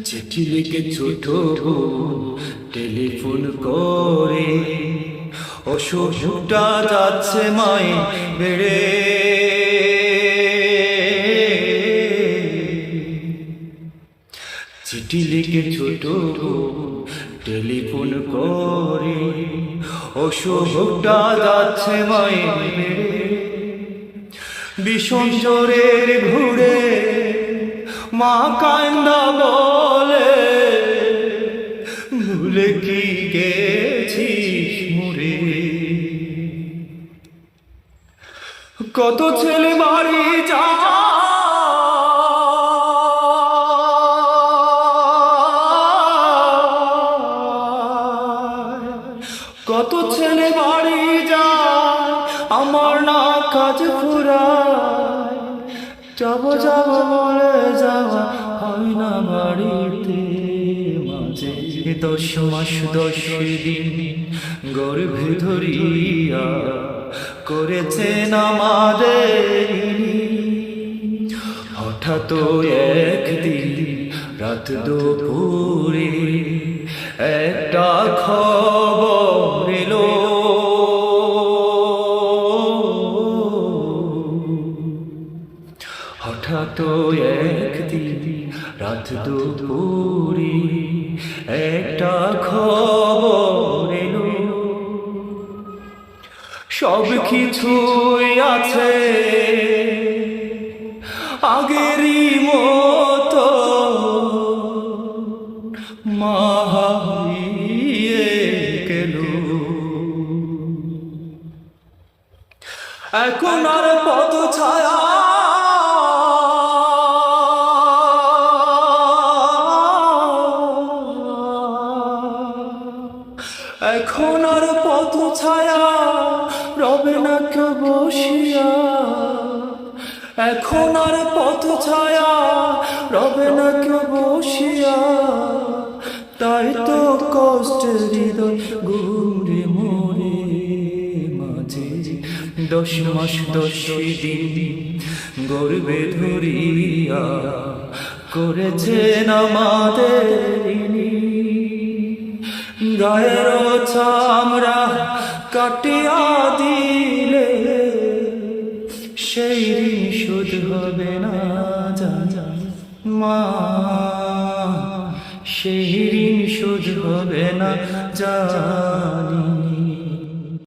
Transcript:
চিঠি লিখে ছোট টেলিফোন করে অসুখটা যাচ্ছে মায়ে বেড়ে। চিঠি লিখে ছোট টেলিফোন করে অসুখটা যাচ্ছে মায়ে বেড়ে। ভীষণ জোরের ঘুরে মা কান্দা বলে, ভুলে কি গেছিস মুরে। কত ছেলে বাড়ি যায়, কত ছেলে বাড়ি যায়, আমার না কাজ ফুরায়। যাব যাব বলে যাওয়া হয় না বাড়িতে। মাঝে 10 মাস 10 দিন গর্ভে ধরিয়া করেছেন আমাদের। হঠাৎ একদিন রাত দুপুরে একটা খবর এলো, হঠাৎ একদিন রাত দুপুরে একটা খবর এলো। সব কিছুই আছে আগেরই মতো, মা হারিয়ে গেল। এখন আর পথ ছায়া, এখন আর পথ ছায়া রবে না কেউ বসিয়া। এখন আর পথ ছায়া রবে না কেউ বসিয়া। তাই তো কষ্টের হৃদয় ঘুরে মরে। মাঝে 10 মাস 10 দিন গর্ভে ধরিয়া করেছেন আমাদের। গায়ের চামড়া কাটিয়া দিলে সেই ঋণ শোধ হবে না জানি মা, সেই ঋণ শোধ হবে না জানি।